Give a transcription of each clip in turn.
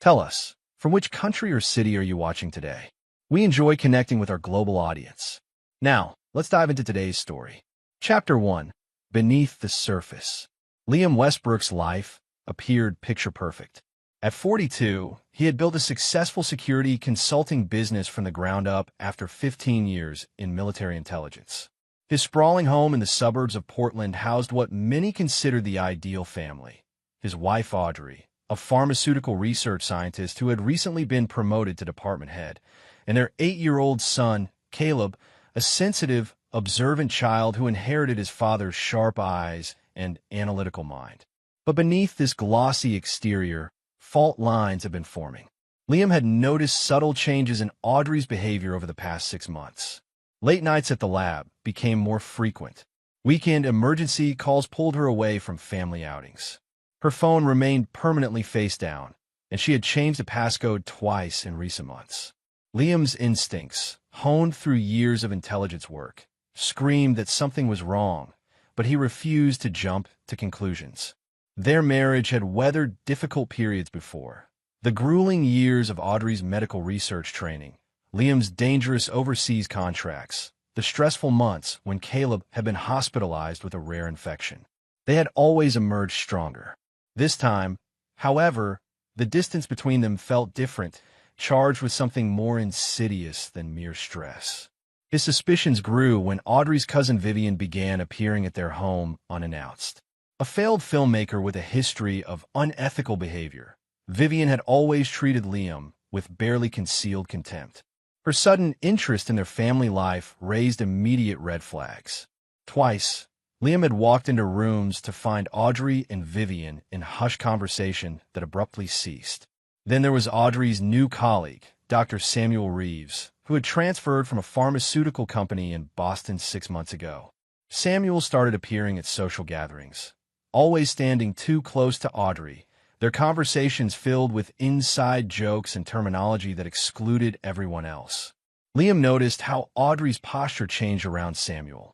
Tell us, from which country or city are you watching today? We enjoy connecting with our global audience. Now, let's dive into today's story. Chapter 1. Beneath the Surface. Liam Westbrook's life appeared picture-perfect. At 42, he had built a successful security consulting business from the ground up after 15 years in military intelligence. His sprawling home in the suburbs of Portland housed what many considered the ideal family. His wife, Audrey, a pharmaceutical research scientist who had recently been promoted to department head, and their 8-year-old son, Caleb, a sensitive, observant child who inherited his father's sharp eyes and analytical mind. But beneath this glossy exterior, fault lines have been forming. Liam had noticed subtle changes in Audrey's behavior over the past 6 months. Late nights at the lab became more frequent. Weekend emergency calls pulled her away from family outings. Her phone remained permanently face down, and she had changed the passcode twice in recent months. Liam's instincts, honed through years of intelligence work, screamed that something was wrong, but he refused to jump to conclusions. Their marriage had weathered difficult periods before. The grueling years of Audrey's medical research training, Liam's dangerous overseas contracts, the stressful months when Caleb had been hospitalized with a rare infection. They had always emerged stronger. This time, however, the distance between them felt different, charged with something more insidious than mere stress. His suspicions grew when Audrey's cousin Vivian began appearing at their home unannounced. A failed filmmaker with a history of unethical behavior, Vivian had always treated Liam with barely concealed contempt. Her sudden interest in their family life raised immediate red flags. Twice, Liam had walked into rooms to find Audrey and Vivian in hushed conversation that abruptly ceased. Then there was Audrey's new colleague, Dr. Samuel Reeves, who had transferred from a pharmaceutical company in Boston 6 months ago. Samuel started appearing at social gatherings, always standing too close to Audrey, their conversations filled with inside jokes and terminology that excluded everyone else. Liam noticed how Audrey's posture changed around Samuel.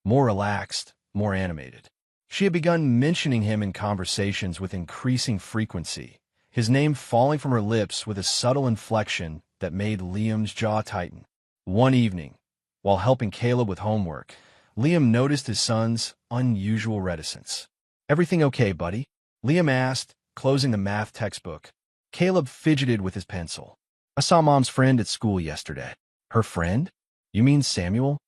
More relaxed, more animated. She had begun mentioning him in conversations with increasing frequency, his name falling from her lips with a subtle inflection that made Liam's jaw tighten. One evening, while helping Caleb with homework, Liam noticed his son's unusual reticence. "Everything okay, buddy?" Liam asked, closing the math textbook. Caleb fidgeted with his pencil. "I saw Mom's friend at school yesterday." "Her friend? You mean Samuel?"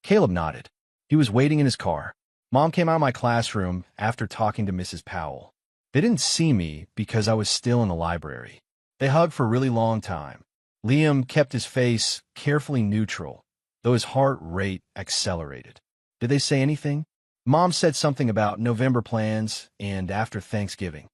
Caleb nodded. "He was waiting in his car. Mom came out of my classroom after talking to Mrs. Powell. They didn't see me because I was still in the library. They hugged for a really long time." Liam kept his face carefully neutral, though his heart rate accelerated. "Did they say anything?" "Mom said something about November plans and after Thanksgiving.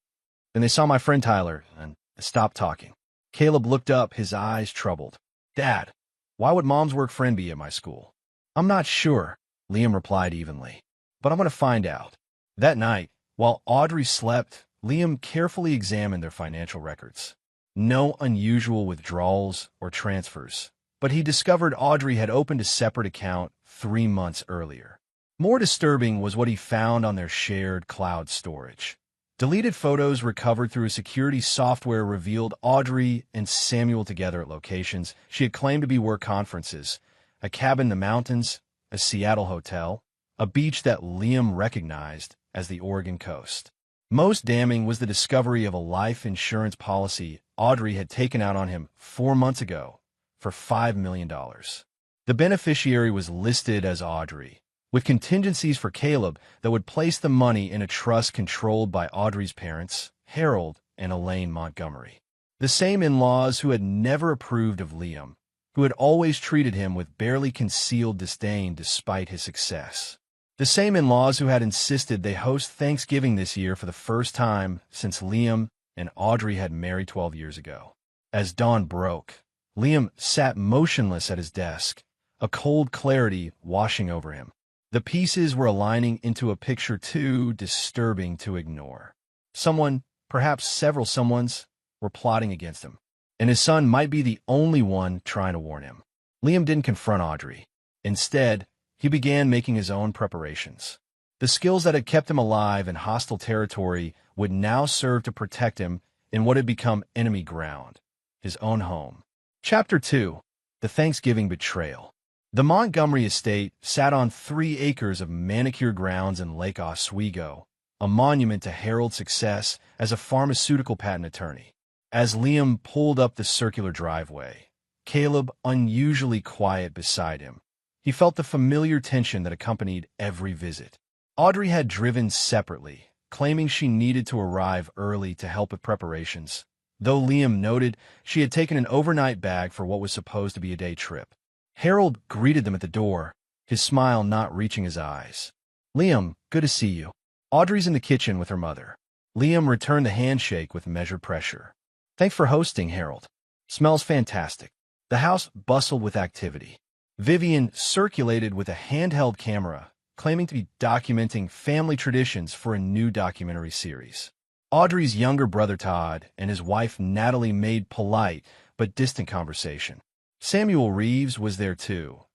Then they saw my friend Tyler and stopped talking." Caleb looked up, his eyes troubled. "Dad, why would Mom's work friend be at my school?" "I'm not sure," Liam replied evenly, "but I'm going to find out." That night, while Audrey slept, Liam carefully examined their financial records. No unusual withdrawals or transfers, but he discovered Audrey had opened a separate account 3 months earlier. More disturbing was what he found on their shared cloud storage. Deleted photos recovered through a security software revealed Audrey and Samuel together at locations she had claimed to be work conferences, a cabin in the mountains, a Seattle hotel, a beach that Liam recognized as the Oregon coast. Most damning was the discovery of a life insurance policy Audrey had taken out on him 4 months ago for $5 million. The beneficiary was listed as Audrey, with contingencies for Caleb that would place the money in a trust controlled by Audrey's parents, Harold and Elaine Montgomery. The same in-laws who had never approved of Liam, who had always treated him with barely concealed disdain despite his success. The same in-laws who had insisted they host Thanksgiving this year for the first time since Liam and Audrey had married 12 years ago. As dawn broke, Liam sat motionless at his desk, a cold clarity washing over him. The pieces were aligning into a picture too disturbing to ignore. Someone, perhaps several someones, were plotting against him, and his son might be the only one trying to warn him. Liam didn't confront Audrey. Instead, he began making his own preparations. The skills that had kept him alive in hostile territory would now serve to protect him in what had become enemy ground, his own home. Chapter 2. The Thanksgiving Betrayal. The Montgomery estate sat on 3 acres of manicured grounds in Lake Oswego, a monument to Harold's success as a pharmaceutical patent attorney. As Liam pulled up the circular driveway, Caleb unusually quiet beside him. He felt the familiar tension that accompanied every visit. Audrey had driven separately, claiming she needed to arrive early to help with preparations, though Liam noted she had taken an overnight bag for what was supposed to be a day trip. Harold greeted them at the door, his smile not reaching his eyes. "Liam, good to see you." Audrey's in the kitchen with her mother. Liam returned the handshake with measured pressure. "Thanks for hosting, Harold. Smells fantastic." The house bustled with activity. Vivian circulated with a handheld camera, claiming to be documenting family traditions for a new documentary series. Audrey's younger brother Todd and his wife Natalie made polite but distant conversation. Samuel Reeves was there too,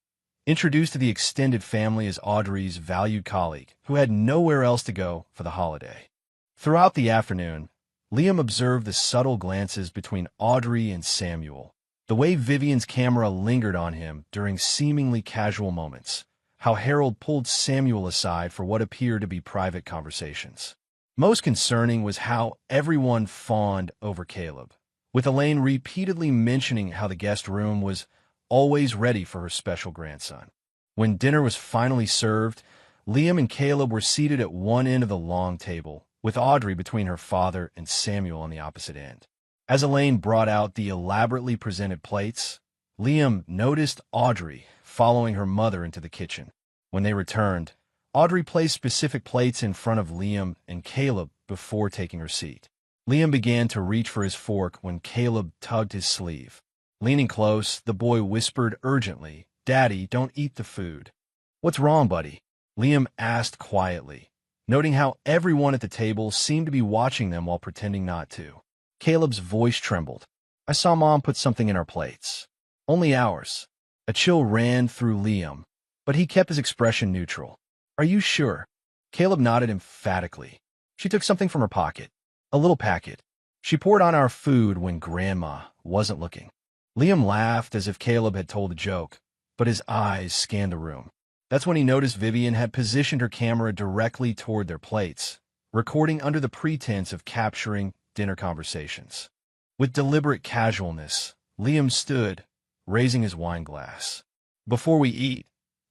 introduced to the extended family as Audrey's valued colleague who had nowhere else to go for the holiday. Throughout the afternoon, Liam observed the subtle glances between Audrey and Samuel, the way Vivian's camera lingered on him during seemingly casual moments, how Harold pulled Samuel aside for what appeared to be private conversations. Most concerning was how everyone fawned over Caleb, with Elaine repeatedly mentioning how the guest room was always ready for her special grandson. When dinner was finally served, Liam and Caleb were seated at one end of the long table, with Audrey between her father and Samuel on the opposite end. As Elaine brought out the elaborately presented plates, Liam noticed Audrey following her mother into the kitchen. When they returned, Audrey placed specific plates in front of Liam and Caleb before taking her seat. Liam began to reach for his fork when Caleb tugged his sleeve. Leaning close, the boy whispered urgently, "Daddy, don't eat the food." "What's wrong, buddy?" Liam asked quietly, noting how everyone at the table seemed to be watching them while pretending not to. Caleb's voice trembled. "I saw Mom put something in our plates. Only ours." A chill ran through Liam, but he kept his expression neutral. "Are you sure?" Caleb nodded emphatically. "She took something from her pocket. A little packet. She poured on our food when Grandma wasn't looking." Liam laughed as if Caleb had told a joke, but his eyes scanned the room. That's when he noticed Vivian had positioned her camera directly toward their plates, recording under the pretense of capturing dinner conversations. With deliberate casualness, Liam stood, raising his wine glass. "Before we eat,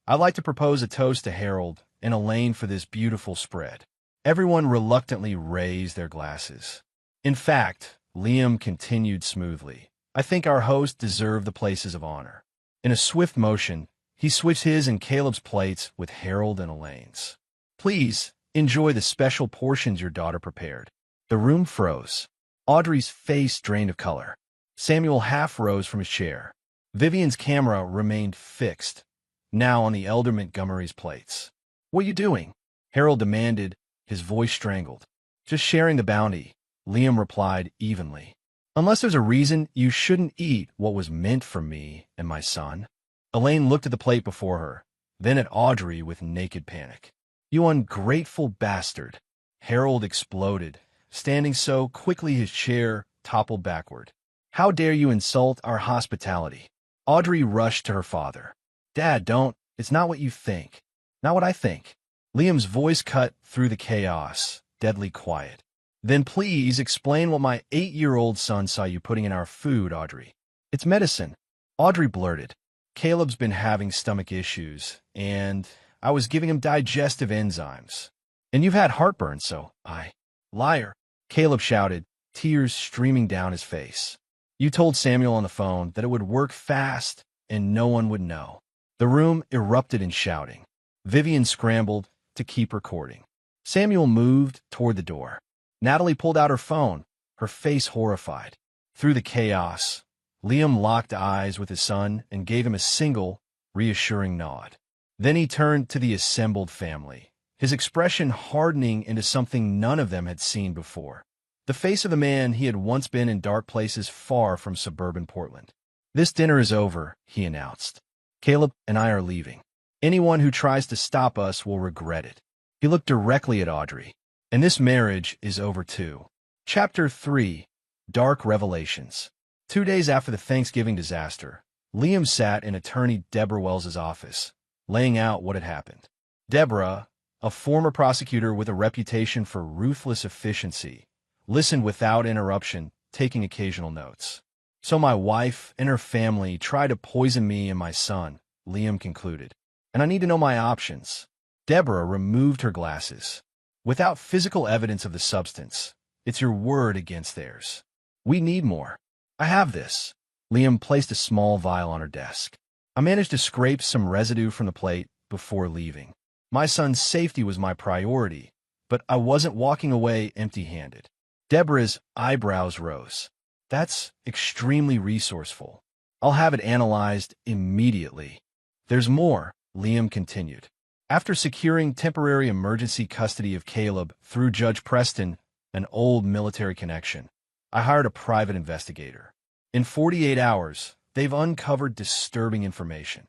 I'd like to propose a toast to Harold and Elaine for this beautiful spread." Everyone reluctantly raised their glasses. "In fact," Liam continued smoothly, "I think our host deserved the places of honor." In a swift motion, he switched his and Caleb's plates with Harold and Elaine's. "Please, enjoy the special portions your daughter prepared." The room froze. Audrey's face drained of color. Samuel half rose from his chair. Vivian's camera remained fixed, now on the elder Montgomery's plates. "What are you doing?" Harold demanded, his voice strangled. "Just sharing the bounty," Liam replied evenly. "Unless there's a reason you shouldn't eat what was meant for me and my son." Elaine looked at the plate before her, then at Audrey with naked panic. "You ungrateful bastard!" Harold exploded, standing so quickly his chair toppled backward. "How dare you insult our hospitality?" Audrey rushed to her father. "Dad, don't. It's not what you think. Not what I think." Liam's voice cut through the chaos, deadly quiet. "Then please explain what my 8-year-old son saw you putting in our food, Audrey." "It's medicine," Audrey blurted. "Caleb's been having stomach issues, and I was giving him digestive enzymes. And you've had heartburn, so I—" "Liar," Caleb shouted, tears streaming down his face. "You told Samuel on the phone that it would work fast and no one would know." The room erupted in shouting. Vivian scrambled to keep recording. Samuel moved toward the door. Natalie pulled out her phone, her face horrified. Through the chaos, Liam locked eyes with his son and gave him a single, reassuring nod. Then he turned to the assembled family, his expression hardening into something none of them had seen before. The face of the man he had once been in dark places far from suburban Portland. "This dinner is over," he announced. "Caleb and I are leaving. Anyone who tries to stop us will regret it." He looked directly at Audrey. "And this marriage is over too." Chapter 3. Dark revelations. 2 days after the Thanksgiving disaster, Liam sat in attorney Deborah Wells's office, laying out what had happened. Deborah, a former prosecutor with a reputation for ruthless efficiency, listened without interruption, taking occasional notes. "So my wife and her family tried to poison me and my son," Liam concluded. "And I need to know my options." Deborah removed her glasses. "Without physical evidence of the substance, it's your word against theirs. We need more." "I have this." Liam placed a small vial on her desk. "I managed to scrape some residue from the plate before leaving. My son's safety was my priority, but I wasn't walking away empty-handed." Deborah's eyebrows rose. "That's extremely resourceful. I'll have it analyzed immediately." "There's more," Liam continued. "After securing temporary emergency custody of Caleb through Judge Preston, an old military connection, I hired a private investigator. In 48 hours, they've uncovered disturbing information."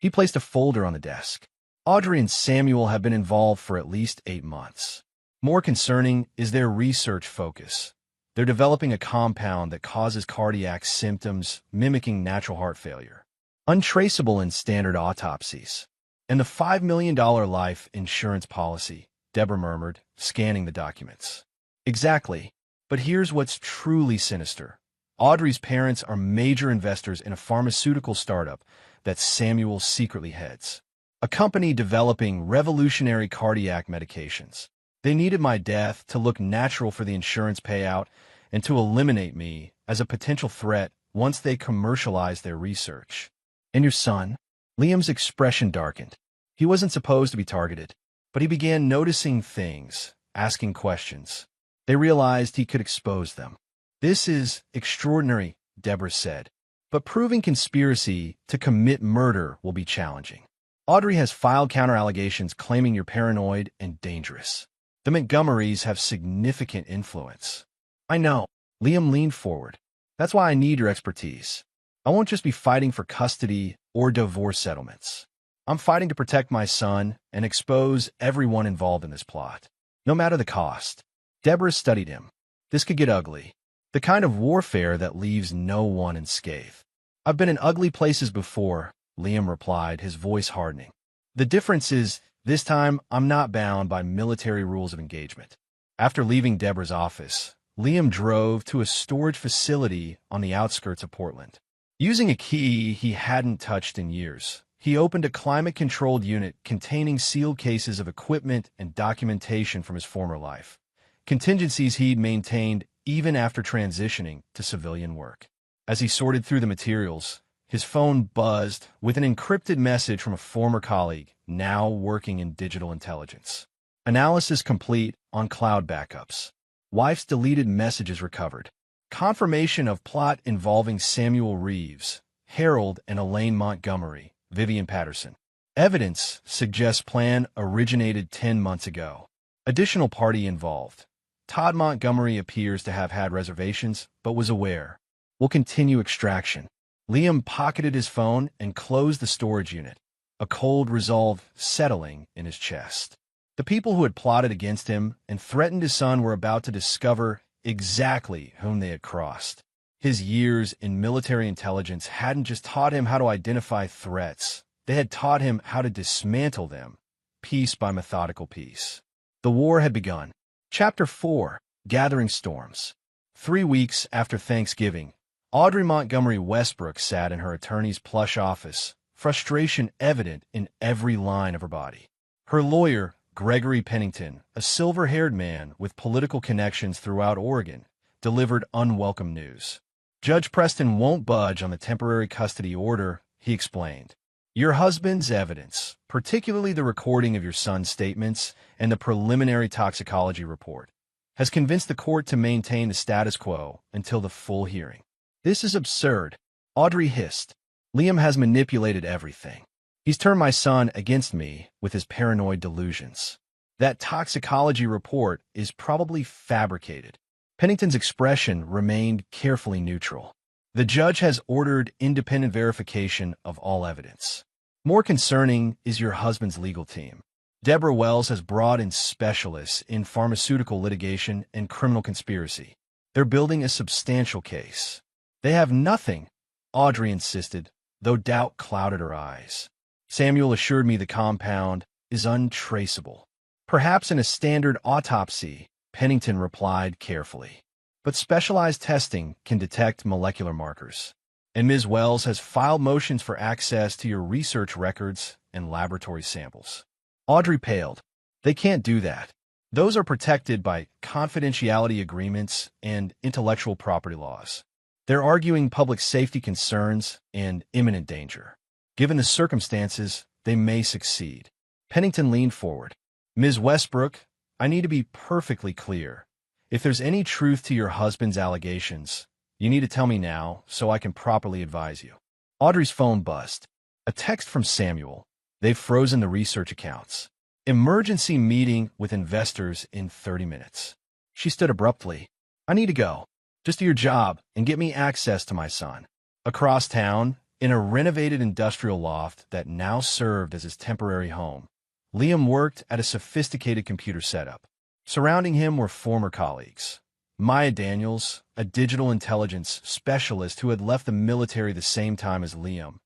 He placed a folder on the desk. "Audrey and Samuel have been involved for at least 8 months. More concerning is their research focus. They're developing a compound that causes cardiac symptoms mimicking natural heart failure, untraceable in standard autopsies. And the $5 million life insurance policy," Deborah murmured, scanning the documents. "Exactly. But here's what's truly sinister. Audrey's parents are major investors in a pharmaceutical startup that Samuel secretly heads, a company developing revolutionary cardiac medications. They needed my death to look natural for the insurance payout and to eliminate me as a potential threat once they commercialized their research." "And your son?" Liam's expression darkened. He wasn't supposed to be targeted, but he began noticing things, asking questions. They realized he could expose them. "This is extraordinary," Deborah said, "but proving conspiracy to commit murder will be challenging. Audrey has filed counter-allegations claiming you're paranoid and dangerous. The Montgomerys have significant influence." "I know." Liam leaned forward. "That's why I need your expertise. I won't just be fighting for custody or divorce settlements. I'm fighting to protect my son and expose everyone involved in this plot, no matter the cost." Deborah studied him. "This could get ugly. The kind of warfare that leaves no one unscathed." "I've been in ugly places before," Liam replied, his voice hardening. "The difference is, this time I'm not bound by military rules of engagement." After leaving Deborah's office, Liam drove to a storage facility on the outskirts of Portland. Using a key he hadn't touched in years, he opened a climate-controlled unit containing sealed cases of equipment and documentation from his former life, contingencies he'd maintained even after transitioning to civilian work. As he sorted through the materials, his phone buzzed with an encrypted message from a former colleague, now working in digital intelligence. "Analysis complete on cloud backups. Wife's deleted messages recovered. Confirmation of plot involving Samuel Reeves, Harold and Elaine Montgomery, Vivian Patterson. Evidence suggests plan originated 10 months ago. Additional party involved. Todd Montgomery appears to have had reservations, but was aware. Will continue extraction." Liam pocketed his phone and closed the storage unit, a cold resolve settling in his chest. The people who had plotted against him and threatened his son were about to discover exactly whom they had crossed. His years in military intelligence hadn't just taught him how to identify threats, they had taught him how to dismantle them, piece by methodical piece. The war had begun. Chapter 4: Gathering Storms. 3 weeks after Thanksgiving, Audrey Montgomery Westbrook sat in her attorney's plush office, frustration evident in every line of her body. Her lawyer, Gregory Pennington, a silver-haired man with political connections throughout Oregon, delivered unwelcome news. "Judge Preston won't budge on the temporary custody order," he explained. "Your husband's evidence, particularly the recording of your son's statements and the preliminary toxicology report, has convinced the court to maintain the status quo until the full hearing." "This is absurd," Audrey hissed. "Liam has manipulated everything. He's turned my son against me with his paranoid delusions. That toxicology report is probably fabricated." Pennington's expression remained carefully neutral. "The judge has ordered independent verification of all evidence. More concerning is your husband's legal team. Deborah Wells has brought in specialists in pharmaceutical litigation and criminal conspiracy. They're building a substantial case. They have nothing, Audrey insisted, though doubt clouded her eyes. Samuel assured me the compound is untraceable. Perhaps in a standard autopsy, Pennington replied carefully. But specialized testing can detect molecular markers. And Ms. Wells has filed motions for access to your research records and laboratory samples. Audrey paled. They can't do that. Those are protected by confidentiality agreements and intellectual property laws. They're arguing public safety concerns and imminent danger. Given the circumstances, they may succeed. Pennington leaned forward. Ms. Westbrook, I need to be perfectly clear. If there's any truth to your husband's allegations, you need to tell me now so I can properly advise you. Audrey's phone buzzed. A text from Samuel. They've frozen the research accounts. Emergency meeting with investors in 30 minutes. She stood abruptly. I need to go. Just do your job and get me access to my son. Across town, in a renovated industrial loft that now served as his temporary home, Liam worked at a sophisticated computer setup. Surrounding him were former colleagues. Maya Daniels, a digital intelligence specialist who had left the military the same time as Liam.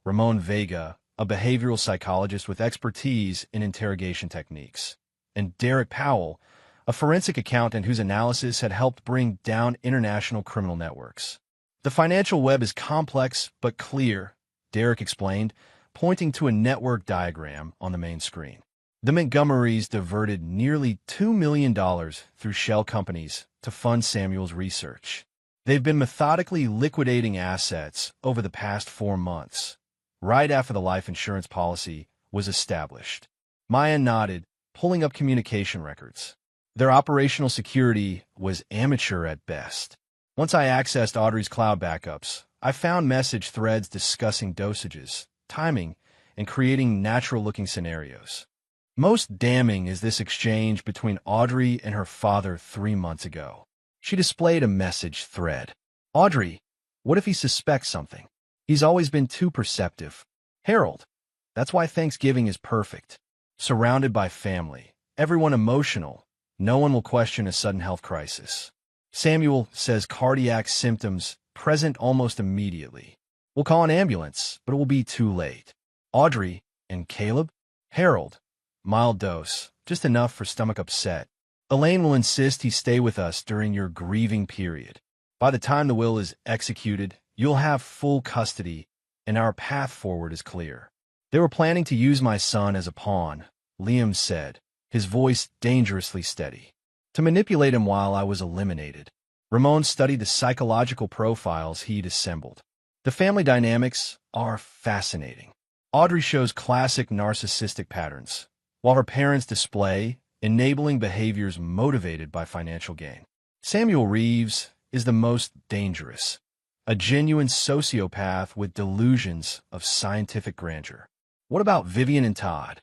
Ramon Vega, a behavioral psychologist with expertise in interrogation techniques. And Derek Powell, a forensic accountant whose analysis had helped bring down international criminal networks. The financial web is complex but clear, Derek explained, pointing to a network diagram on the main screen. The Montgomerys diverted nearly $2 million through shell companies to fund Samuel's research. They've been methodically liquidating assets over the past 4 months, right after the life insurance policy was established. Maya nodded, pulling up communication records. Their operational security was amateur at best. Once I accessed Audrey's cloud backups, I found message threads discussing dosages, timing, and creating natural-looking scenarios. Most damning is this exchange between Audrey and her father 3 months ago. She displayed a message thread. Audrey, what if he suspects something? He's always been too perceptive. Harold, that's why Thanksgiving is perfect. Surrounded by family, everyone emotional, no one will question a sudden health crisis. Samuel says cardiac symptoms present almost immediately. We'll call an ambulance, but it will be too late. Audrey and Caleb? Harold, mild dose, just enough for stomach upset. Elaine will insist he stay with us during your grieving period. By the time the will is executed, you'll have full custody, and our path forward is clear. They were planning to use my son as a pawn, Liam said, his voice dangerously steady. To manipulate him while I was eliminated. Ramon studied the psychological profiles he'd assembled. The family dynamics are fascinating. Audrey shows classic narcissistic patterns, while her parents display enabling behaviors motivated by financial gain. Samuel Reeves is the most dangerous, a genuine sociopath with delusions of scientific grandeur. What about Vivian and Todd?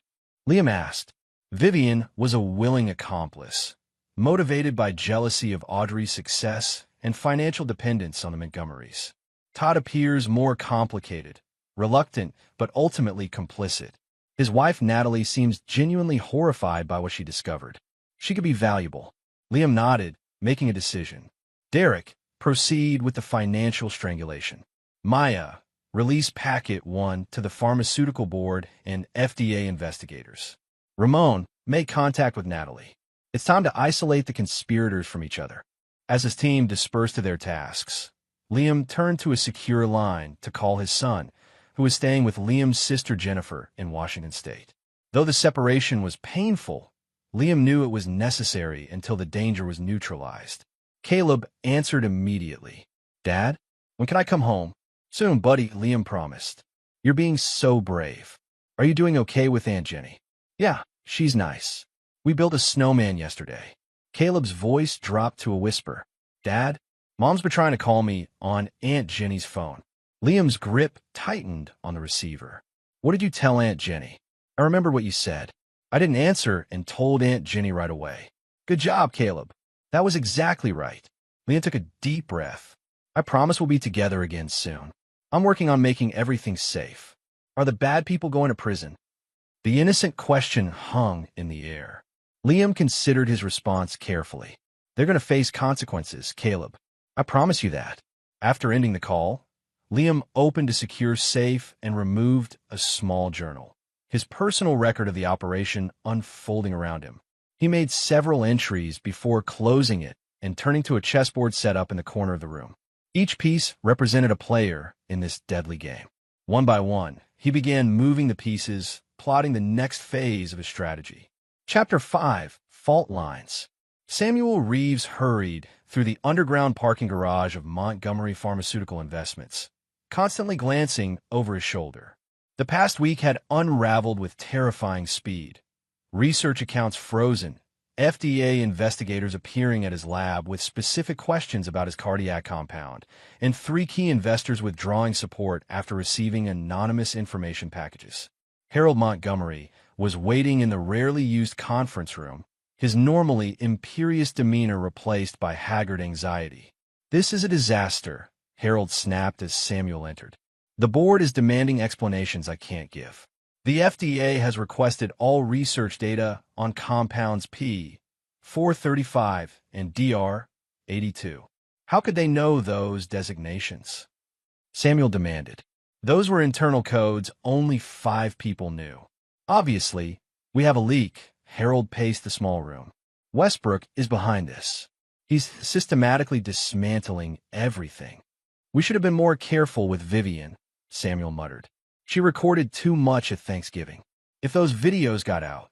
Liam asked. Vivian was a willing accomplice, motivated by jealousy of Audrey's success and financial dependence on the Montgomerys. Todd appears more complicated, reluctant, but ultimately complicit. His wife Natalie seems genuinely horrified by what she discovered. She could be valuable. Liam nodded, making a decision. Derek, proceed with the financial strangulation. Maya, release Packet 1 to the Pharmaceutical Board and FDA investigators. Ramon, make contact with Natalie. It's time to isolate the conspirators from each other. As his team dispersed to their tasks, Liam turned to a secure line to call his son, who was staying with Liam's sister Jennifer in Washington State. Though the separation was painful, Liam knew it was necessary until the danger was neutralized. Caleb answered immediately. Dad, when can I come home? Soon, buddy, Liam promised. You're being so brave. Are you doing okay with Aunt Jenny? Yeah, she's nice. We built a snowman yesterday. Caleb's voice dropped to a whisper. Dad, Mom's been trying to call me on Aunt Jenny's phone. Liam's grip tightened on the receiver. What did you tell Aunt Jenny? I remember what you said. I didn't answer and told Aunt Jenny right away. Good job, Caleb. That was exactly right. Liam took a deep breath. I promise we'll be together again soon. I'm working on making everything safe. Are the bad people going to prison? The innocent question hung in the air. Liam considered his response carefully. They're going to face consequences, Caleb. I promise you that. After ending the call, Liam opened a secure safe and removed a small journal, his personal record of the operation unfolding around him. He made several entries before closing it and turning to a chessboard set up in the corner of the room. Each piece represented a player in this deadly game. One by one, he began moving the pieces, plotting the next phase of his strategy. Chapter 5, Fault Lines. Samuel Reeves hurried through the underground parking garage of Montgomery Pharmaceutical Investments, constantly glancing over his shoulder. The past week had unraveled with terrifying speed. Research accounts frozen, FDA investigators appearing at his lab with specific questions about his cardiac compound, and 3 key investors withdrawing support after receiving anonymous information packages. Harold Montgomery was waiting in the rarely used conference room, his normally imperious demeanor replaced by haggard anxiety. "This is a disaster," Harold snapped as Samuel entered. "The board is demanding explanations I can't give. The FDA has requested all research data on compounds P435 and DR82. How could they know those designations?" Samuel demanded. "Those were internal codes only 5 people knew. Obviously, we have a leak." Harold paced the small room. "Westbrook is behind this. He's systematically dismantling everything." "We should have been more careful with Vivian," Samuel muttered. "She recorded too much at Thanksgiving. If those videos got out—"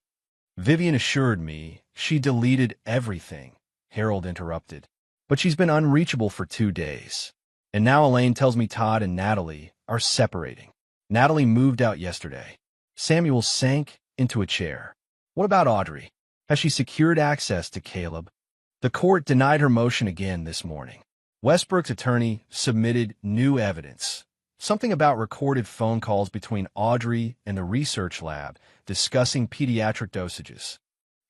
"Vivian assured me she deleted everything," Harold interrupted. "But she's been unreachable for 2 days. And now Elaine tells me Todd and Natalie are separating. Natalie moved out yesterday." Samuel sank into a chair. "What about Audrey? Has she secured access to Caleb?" "The court denied her motion again this morning. Westbrook's attorney submitted new evidence. Something about recorded phone calls between Audrey and the research lab discussing pediatric dosages."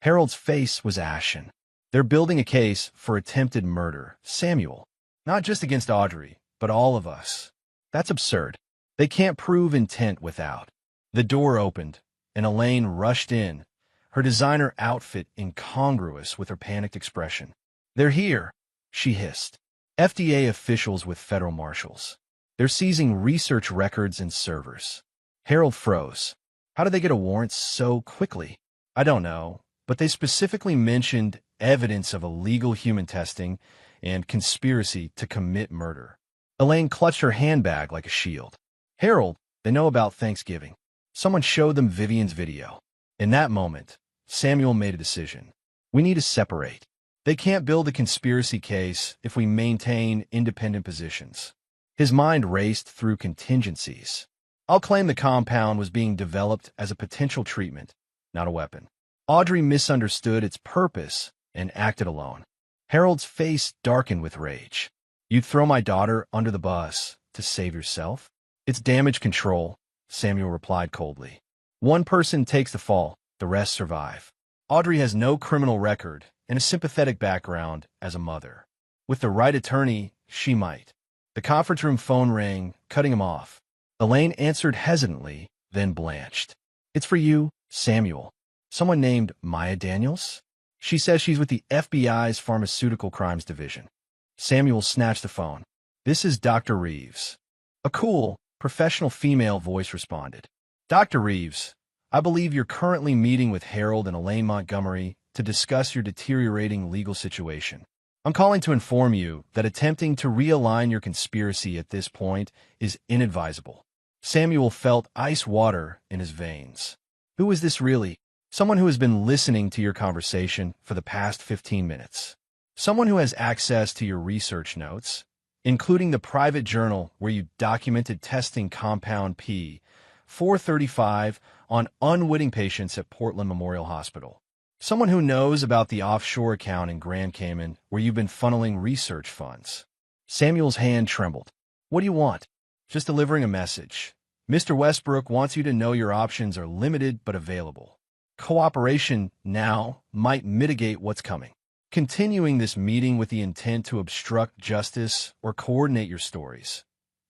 Harold's face was ashen. "They're building a case for attempted murder, Samuel. Not just against Audrey, but all of us. That's absurd. They can't prove intent without." The door opened, and Elaine rushed in, her designer outfit incongruous with her panicked expression. "They're here," she hissed. "FDA officials with federal marshals. They're seizing research records and servers." Harold froze. "How did they get a warrant so quickly?" "I don't know, but they specifically mentioned evidence of illegal human testing and conspiracy to commit murder." Elaine clutched her handbag like a shield. "Harold, they know about Thanksgiving. Someone showed them Vivian's video." In that moment, Samuel made a decision. "We need to separate. They can't build a conspiracy case if we maintain independent positions." His mind raced through contingencies. "I'll claim the compound was being developed as a potential treatment, not a weapon. Audrey misunderstood its purpose and acted alone." Harold's face darkened with rage. "You'd throw my daughter under the bus to save yourself?" "It's damage control," Samuel replied coldly. "One person takes the fall, the rest survive. Audrey has no criminal record and a sympathetic background as a mother. With the right attorney, she might." The conference room phone rang, cutting him off. Elaine answered hesitantly, then blanched. "It's for you, Samuel. Someone named Maya Daniels? She says she's with the FBI's Pharmaceutical Crimes Division." Samuel snatched the phone. "This is Dr. Reeves." A cool, professional female voice responded. "Dr. Reeves, I believe you're currently meeting with Harold and Elaine Montgomery to discuss your deteriorating legal situation. I'm calling to inform you that attempting to realign your conspiracy at this point is inadvisable." Samuel felt ice water in his veins. "Who is this really?" "Someone who has been listening to your conversation for the past 15 minutes. Someone who has access to your research notes, including the private journal where you documented testing compound P435 on unwitting patients at Portland Memorial Hospital. Someone who knows about the offshore account in Grand Cayman where you've been funneling research funds." Samuel's hand trembled. "What do you want?" "Just delivering a message. Mr. Westbrook wants you to know your options are limited but available. Cooperation now might mitigate what's coming. Continuing this meeting with the intent to obstruct justice or coordinate your stories,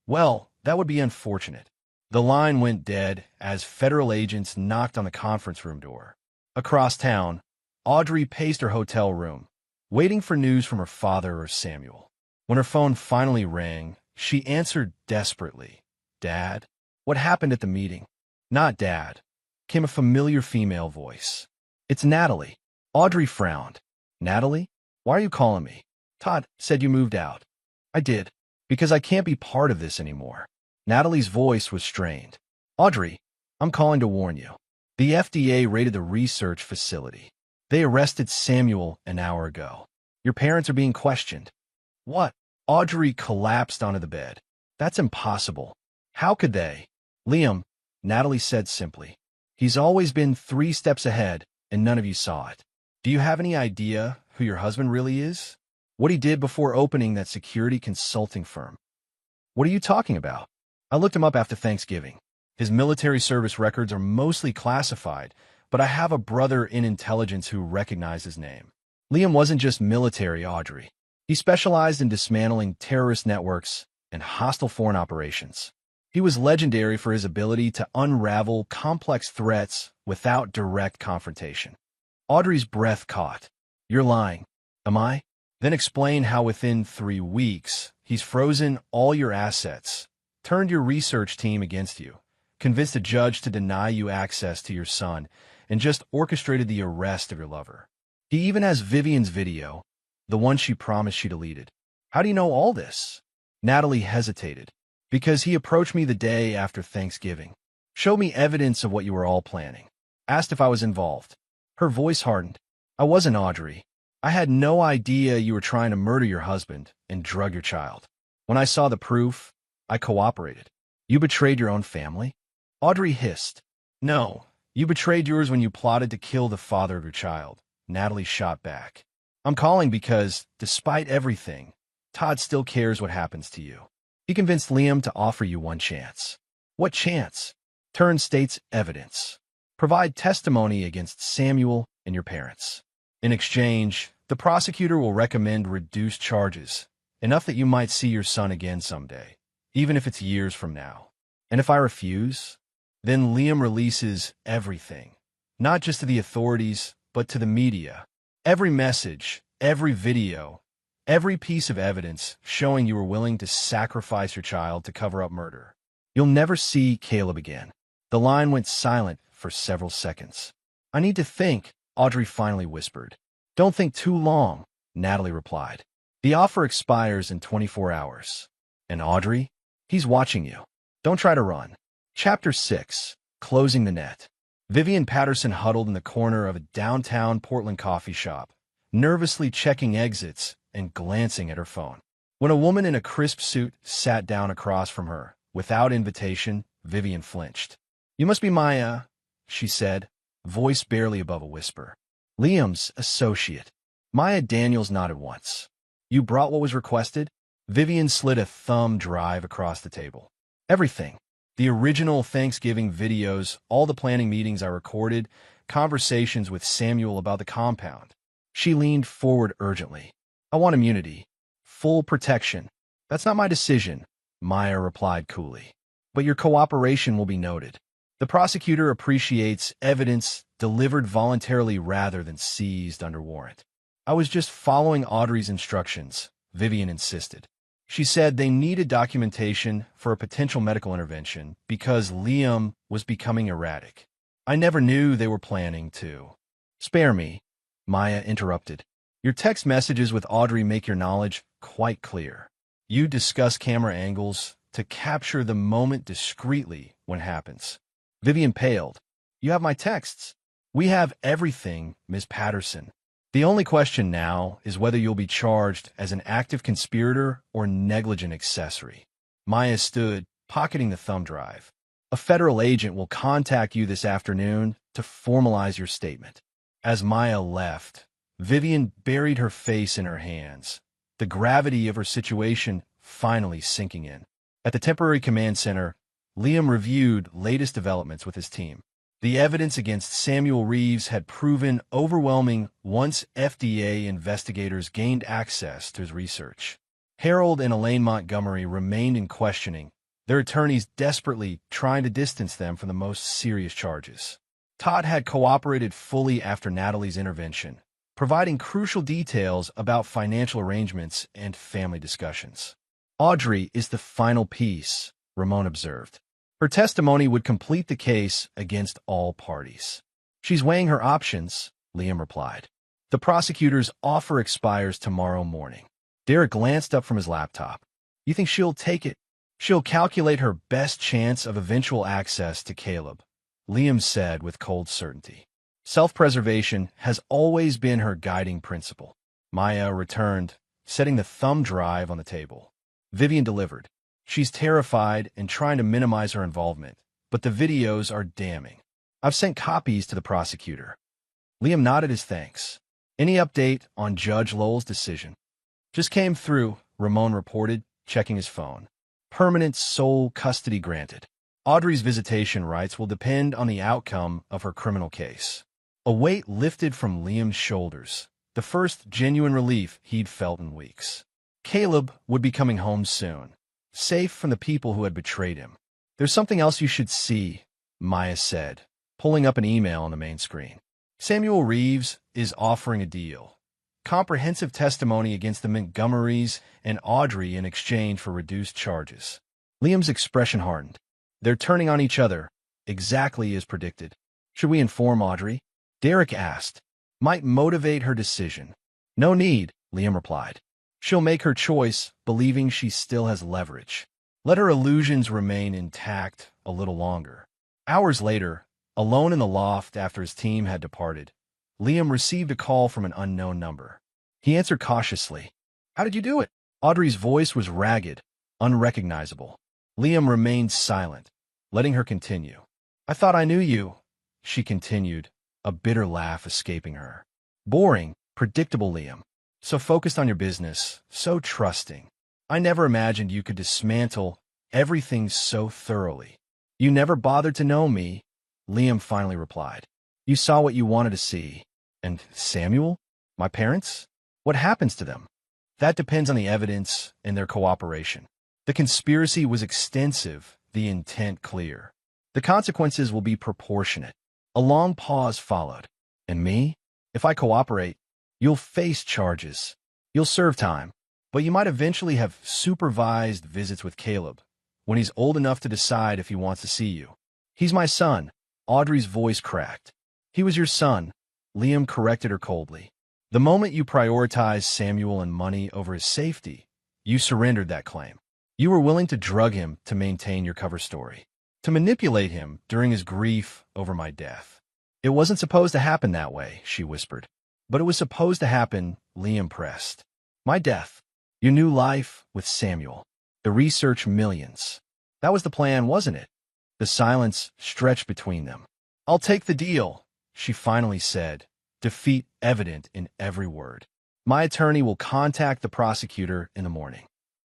well, that would be unfortunate." The line went dead as federal agents knocked on the conference room door. Across town, Audrey paced her hotel room, waiting for news from her father or Samuel. When her phone finally rang, she answered desperately. "Dad? What happened at the meeting?" "Not Dad," came a familiar female voice. "It's Natalie." Audrey frowned. "Natalie? Why are you calling me?" "Todd said you moved out." "I did. Because I can't be part of this anymore." Natalie's voice was strained. "Audrey, I'm calling to warn you. The FDA raided the research facility. They arrested Samuel an hour ago. Your parents are being questioned." "What?" Audrey collapsed onto the bed. "That's impossible. How could they?" "Liam," Natalie said simply. "He's always been 3 steps ahead, and none of you saw it. Do you have any idea who your husband really is? What he did before opening that security consulting firm?" "What are you talking about?" "I looked him up after Thanksgiving. His military service records are mostly classified, but I have a brother in intelligence who recognized his name. Liam wasn't just military, Audrey. He specialized in dismantling terrorist networks and hostile foreign operations. He was legendary for his ability to unravel complex threats without direct confrontation." Audrey's breath caught. "You're lying." "Am I?" "Then explain how within 3 weeks, he's frozen all your assets, turned your research team against you, convinced a judge to deny you access to your son, and just orchestrated the arrest of your lover. He even has Vivian's video, the one she promised she deleted." "How do you know all this?" Natalie hesitated. "Because he approached me the day after Thanksgiving. Showed me evidence of what you were all planning. Asked if I was involved." Her voice hardened. "I wasn't, Audrey. I had no idea you were trying to murder your husband and drug your child. When I saw the proof, I cooperated." "You betrayed your own family?" Audrey hissed. "No, you betrayed yours when you plotted to kill the father of your child." Natalie shot back. "I'm calling because, despite everything, Todd still cares what happens to you. He convinced Liam to offer you one chance." "What chance?" "Turn state's evidence. Provide testimony against Samuel and your parents. In exchange, the prosecutor will recommend reduced charges, enough that you might see your son again someday, even if it's years from now. And if I refuse, then Liam releases everything, not just to the authorities, but to the media. Every message, every video, every piece of evidence showing you were willing to sacrifice your child to cover up murder. You'll never see Caleb again." The line went silent for several seconds. "I need to think," Audrey finally whispered. "Don't think too long," Natalie replied. "The offer expires in 24 hours. And Audrey, he's watching you. Don't try to run." Chapter 6. Closing the Net. Vivian Patterson huddled in the corner of a downtown Portland coffee shop, nervously checking exits and glancing at her phone. When a woman in a crisp suit sat down across from her, without invitation, Vivian flinched. "You must be Maya," she said, voice barely above a whisper. "Liam's associate." Maya Daniels nodded once. "You brought what was requested?" Vivian slid a thumb drive across the table. "Everything. The original Thanksgiving videos, all the planning meetings I recorded, conversations with Samuel about the compound." She leaned forward urgently. "I want immunity. Full protection." "That's not my decision," Maya replied coolly. "But your cooperation will be noted. The prosecutor appreciates evidence delivered voluntarily rather than seized under warrant." "I was just following Audrey's instructions," Vivian insisted. She said they needed documentation for a potential medical intervention because Liam was becoming erratic. "I never knew they were planning to." "Spare me," Maya interrupted. "Your text messages with Audrey make your knowledge quite clear. You discuss camera angles to capture the moment discreetly when it happens." Vivian paled. "You have my texts." "We have everything, Ms. Patterson. The only question now is whether you'll be charged as an active conspirator or negligent accessory." Maya stood, pocketing the thumb drive. "A federal agent will contact you this afternoon to formalize your statement." As Maya left, Vivian buried her face in her hands, the gravity of her situation finally sinking in. At the temporary command center, Liam reviewed latest developments with his team. The evidence against Samuel Reeves had proven overwhelming once FDA investigators gained access to his research. Harold and Elaine Montgomery remained in questioning, their attorneys desperately trying to distance them from the most serious charges. Todd had cooperated fully after Natalie's intervention, providing crucial details about financial arrangements and family discussions. Audrey is the final piece, Ramon observed. Her testimony would complete the case against all parties. She's weighing her options, Liam replied. The prosecutor's offer expires tomorrow morning. Derek glanced up from his laptop. You think she'll take it? She'll calculate her best chance of eventual access to Caleb, Liam said with cold certainty. Self-preservation has always been her guiding principle. Maya returned, setting the thumb drive on the table. Vivian delivered. She's terrified and trying to minimize her involvement, but the videos are damning. I've sent copies to the prosecutor. Liam nodded his thanks. Any update on Judge Lowell's decision? Just came through, Ramon reported, checking his phone. Permanent sole custody granted. Audrey's visitation rights will depend on the outcome of her criminal case. A weight lifted from Liam's shoulders, the first genuine relief he'd felt in weeks. Caleb would be coming home soon, safe from the people who had betrayed him. There's something else you should see, Maya said, pulling up an email on the main screen. Samuel Reeves is offering a deal. Comprehensive testimony against the Montgomerys and Audrey in exchange for reduced charges. Liam's expression hardened. They're turning on each other, exactly as predicted. Should we inform Audrey? Derek asked. Might motivate her decision. No need, Liam replied. She'll make her choice, believing she still has leverage. Let her illusions remain intact a little longer. Hours later, alone in the loft after his team had departed, Liam received a call from an unknown number. He answered cautiously. How did you do it? Audrey's voice was ragged, unrecognizable. Liam remained silent, letting her continue. I thought I knew you, she continued, a bitter laugh escaping her. Boring, predictable Liam. So focused on your business, so trusting. I never imagined you could dismantle everything so thoroughly. You never bothered to know me, Liam finally replied. You saw what you wanted to see. And Samuel? My parents? What happens to them? That depends on the evidence and their cooperation. The conspiracy was extensive, the intent clear. The consequences will be proportionate. A long pause followed. And me? If I cooperate, you'll face charges. You'll serve time. But you might eventually have supervised visits with Caleb, when he's old enough to decide if he wants to see you. He's my son. Audrey's voice cracked. He was your son, Liam corrected her coldly. The moment you prioritized Samuel and money over his safety, you surrendered that claim. You were willing to drug him to maintain your cover story, to manipulate him during his grief over my death. It wasn't supposed to happen that way, she whispered. But it was supposed to happen, Liam pressed. My death. Your new life with Samuel. The research millions. That was the plan, wasn't it? The silence stretched between them. I'll take the deal, she finally said, defeat evident in every word. My attorney will contact the prosecutor in the morning.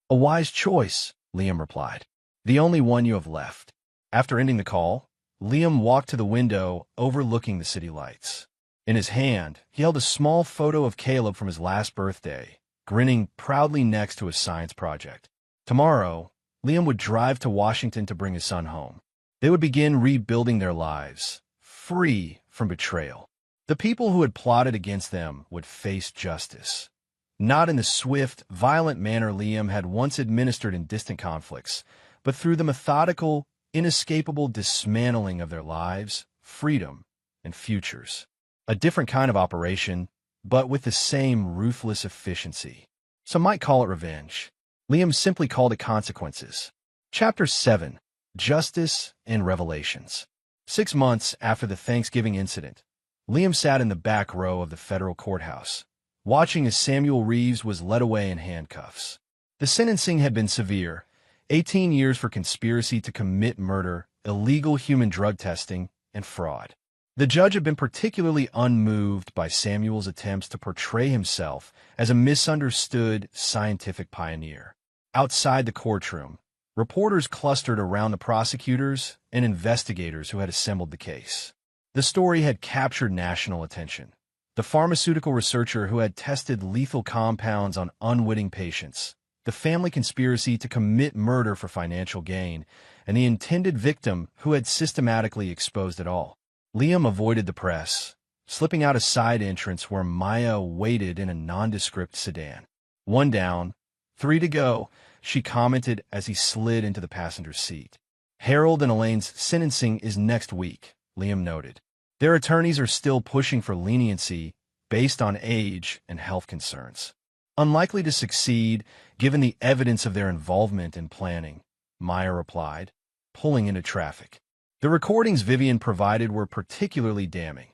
A wise choice, Liam replied. The only one you have left. After ending the call, Liam walked to the window overlooking the city lights. In his hand, he held a small photo of Caleb from his last birthday, grinning proudly next to his science project. Tomorrow, Liam would drive to Washington to bring his son home. They would begin rebuilding their lives, free from betrayal. The people who had plotted against them would face justice. Not in the swift, violent manner Liam had once administered in distant conflicts, but through the methodical, inescapable dismantling of their lives, freedom, and futures. A different kind of operation, but with the same ruthless efficiency. Some might call it revenge. Liam simply called it consequences. Chapter 7. Justice and Revelations. 6 months after the Thanksgiving incident, Liam sat in the back row of the federal courthouse, watching as Samuel Reeves was led away in handcuffs. The sentencing had been severe, 18 years for conspiracy to commit murder, illegal human drug testing, and fraud. The judge had been particularly unmoved by Samuel's attempts to portray himself as a misunderstood scientific pioneer. Outside the courtroom, reporters clustered around the prosecutors and investigators who had assembled the case. The story had captured national attention. The pharmaceutical researcher who had tested lethal compounds on unwitting patients, the family conspiracy to commit murder for financial gain, and the intended victim who had systematically exposed it all. Liam avoided the press, slipping out a side entrance where Maya waited in a nondescript sedan. "One down, 3 to go," she commented as he slid into the passenger seat. "Harold and Elaine's sentencing is next week," Liam noted. "Their attorneys are still pushing for leniency based on age and health concerns. Unlikely to succeed given the evidence of their involvement in planning," Maya replied, pulling into traffic. "The recordings Vivian provided were particularly damning,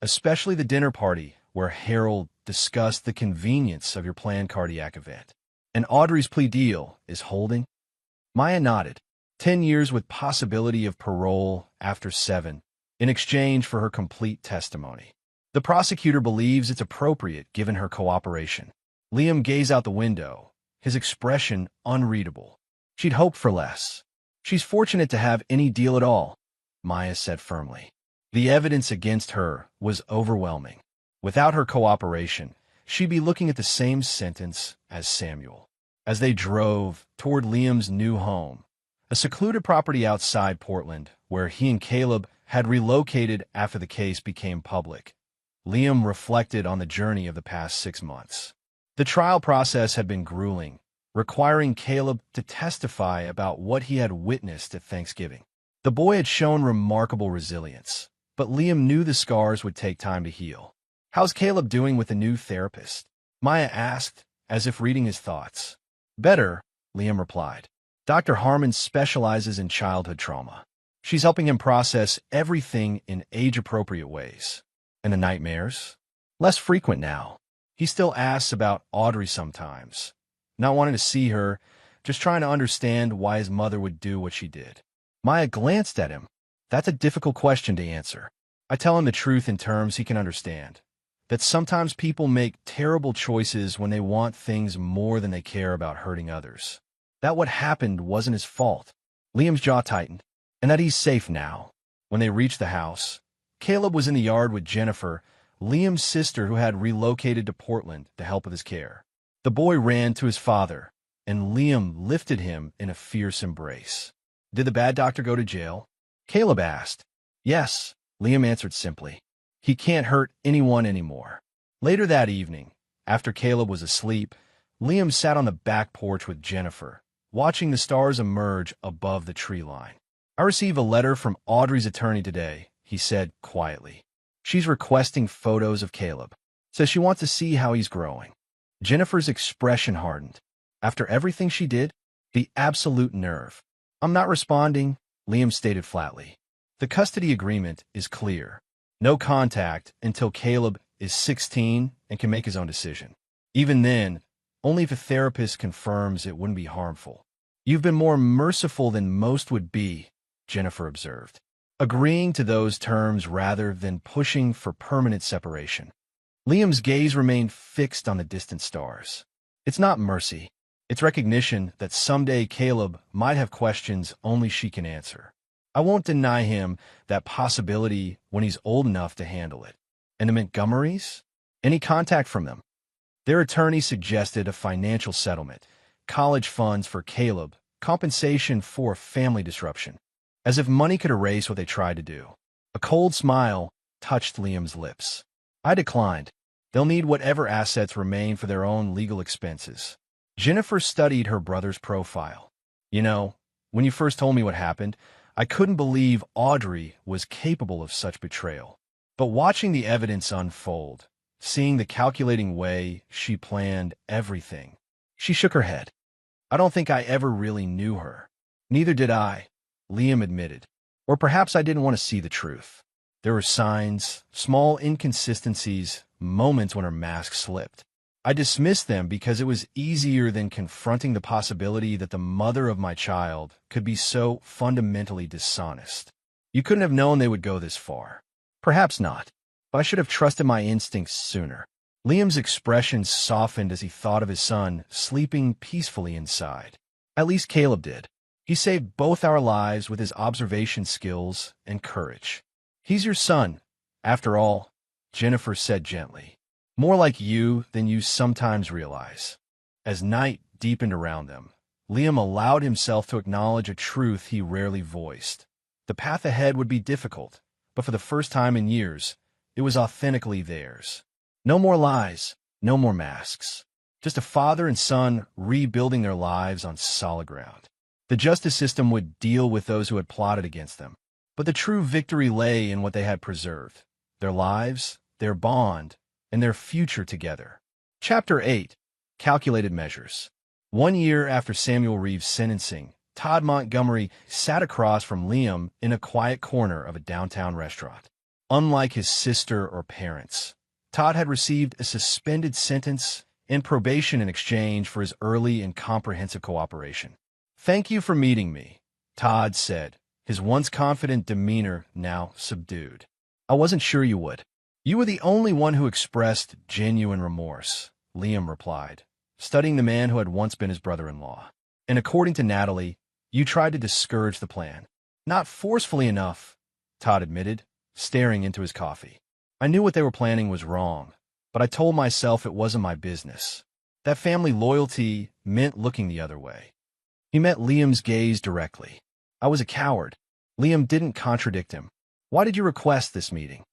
especially the dinner party where Harold discussed the convenience of your planned cardiac event. And Audrey's plea deal is holding?" Maya nodded. 10 years with possibility of parole after 7, in exchange for her complete testimony. "The prosecutor believes it's appropriate given her cooperation." Liam gazed out the window, his expression unreadable. "She'd hoped for less." "She's fortunate to have any deal at all," Maya said firmly. The evidence against her was overwhelming. Without her cooperation, she'd be looking at the same sentence as Samuel. As they drove toward Liam's new home, a secluded property outside Portland where he and Caleb had relocated after the case became public, Liam reflected on the journey of the past 6 months. The trial process had been grueling, requiring Caleb to testify about what he had witnessed at Thanksgiving. The boy had shown remarkable resilience, but Liam knew the scars would take time to heal. "How's Caleb doing with the new therapist?" Maya asked, as if reading his thoughts. "Better," Liam replied. "Dr. Harmon specializes in childhood trauma. She's helping him process everything in age-appropriate ways." "And the nightmares?" "Less frequent now. He still asks about Audrey sometimes. Not wanting to see her, just trying to understand why his mother would do what she did." Maya glanced at him. "That's a difficult question to answer. I tell him the truth in terms he can understand. That sometimes people make terrible choices when they want things more than they care about hurting others. That what happened wasn't his fault." Liam's jaw tightened. "And that he's safe now." When they reached the house, Caleb was in the yard with Jennifer, Liam's sister who had relocated to Portland to help with his care. The boy ran to his father, and Liam lifted him in a fierce embrace. "Did the bad doctor go to jail?" Caleb asked. "Yes," Liam answered simply. "He can't hurt anyone anymore." Later that evening, after Caleb was asleep, Liam sat on the back porch with Jennifer, watching the stars emerge above the tree line. "I received a letter from Audrey's attorney today," he said quietly. "She's requesting photos of Caleb. Says she wants to see how he's growing." Jennifer's expression hardened. After everything she did, the absolute nerve. "I'm not responding," Liam stated flatly. "The custody agreement is clear. No contact until Caleb is 16 and can make his own decision. Even then, only if a therapist confirms it wouldn't be harmful." "You've been more merciful than most would be," Jennifer observed, agreeing to those terms rather than pushing for permanent separation. Liam's gaze remained fixed on the distant stars. "It's not mercy. It's recognition that someday Caleb might have questions only she can answer. I won't deny him that possibility when he's old enough to handle it." "And the Montgomerys? Any contact from them?" Their attorney suggested a financial settlement, college funds for Caleb, compensation for family disruption. As if money could erase what they tried to do. A cold smile touched Liam's lips. "I declined. They'll need whatever assets remain for their own legal expenses." Jennifer studied her brother's profile. "You know, when you first told me what happened, I couldn't believe Audrey was capable of such betrayal. But watching the evidence unfold, seeing the calculating way she planned everything," she shook her head. "I don't think I ever really knew her." "Neither did I," Liam admitted. "Or perhaps I didn't want to see the truth. There were signs, small inconsistencies, moments when her mask slipped. I dismissed them because it was easier than confronting the possibility that the mother of my child could be so fundamentally dishonest. You couldn't have known they would go this far." "Perhaps not, but I should have trusted my instincts sooner." Liam's expression softened as he thought of his son sleeping peacefully inside. "At least Caleb did. He saved both our lives with his observation skills and courage." "He's your son, after all," Jennifer said gently. "More like you than you sometimes realize." As night deepened around them, Liam allowed himself to acknowledge a truth he rarely voiced. The path ahead would be difficult, but for the first time in years, It was authentically theirs. No more lies, no more masks. Just a father and son rebuilding their lives on solid ground. The justice system would deal with those who had plotted against them. But the true victory lay in what they had preserved: their lives, their bond, and their future together. Chapter 8. Calculated Measures. 1 year after Samuel Reeves' sentencing, Todd Montgomery sat across from Liam in a quiet corner of a downtown restaurant. Unlike his sister or parents, Todd had received a suspended sentence and probation in exchange for his early and comprehensive cooperation. "Thank you for meeting me," Todd said, his once confident demeanor now subdued. "I wasn't sure you would." "You were the only one who expressed genuine remorse," Liam replied, studying the man who had once been his brother-in-law. "And according to Natalie, you tried to discourage the plan." "Not forcefully enough," Todd admitted, staring into his coffee. "I knew what they were planning was wrong, but I told myself it wasn't my business. That family loyalty meant looking the other way." He met Liam's gaze directly. "I was a coward." Liam didn't contradict him. "Why did you request this meeting?"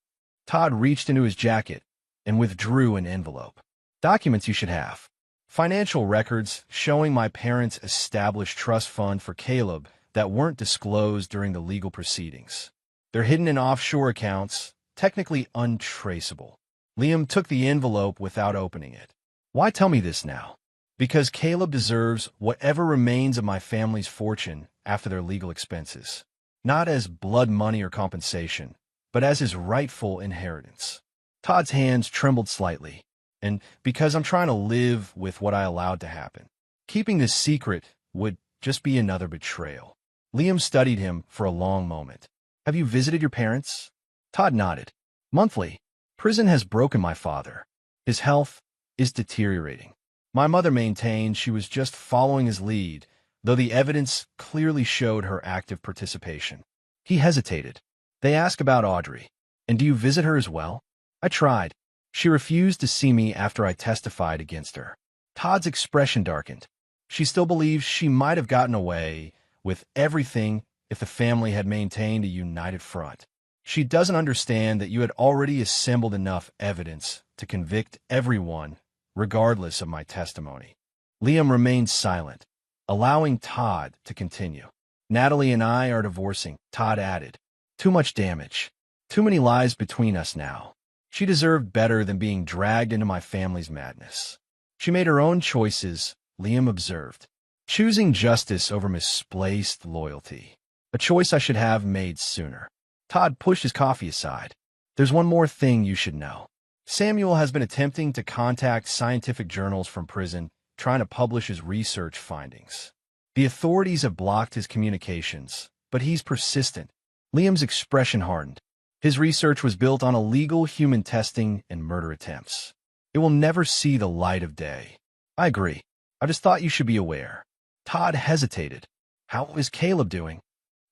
Todd reached into his jacket and withdrew an envelope. "Documents you should have. Financial records showing my parents' established trust fund for Caleb that weren't disclosed during the legal proceedings. They're hidden in offshore accounts, technically untraceable." Liam took the envelope without opening it. "Why tell me this now?" "Because Caleb deserves whatever remains of my family's fortune after their legal expenses. Not as blood money or compensation, but as his rightful inheritance." Todd's hands trembled slightly. "And because I'm trying to live with what I allowed to happen. Keeping this secret would just be another betrayal." Liam studied him for a long moment. "Have you visited your parents?" Todd nodded. "Monthly. Prison has broken my father. His health is deteriorating. My mother maintained she was just following his lead, though the evidence clearly showed her active participation." He hesitated. "They ask about Audrey. And do you visit her as well?" "I tried. She refused to see me after I testified against her." Todd's expression darkened. "She still believes she might have gotten away with everything if the family had maintained a united front. She doesn't understand that you had already assembled enough evidence to convict everyone, regardless of my testimony." Liam remained silent, allowing Todd to continue. "Natalie and I are divorcing," Todd added. "Too much damage. Too many lies between us now. She deserved better than being dragged into my family's madness." "She made her own choices," Liam observed, "choosing justice over misplaced loyalty. A choice I should have made sooner." Todd pushed his coffee aside. "There's one more thing you should know. Samuel has been attempting to contact scientific journals from prison, trying to publish his research findings. The authorities have blocked his communications, but he's persistent." Liam's expression hardened. "His research was built on illegal human testing and murder attempts. It will never see the light of day." "I agree. I just thought you should be aware." Todd hesitated. "How is Caleb doing?"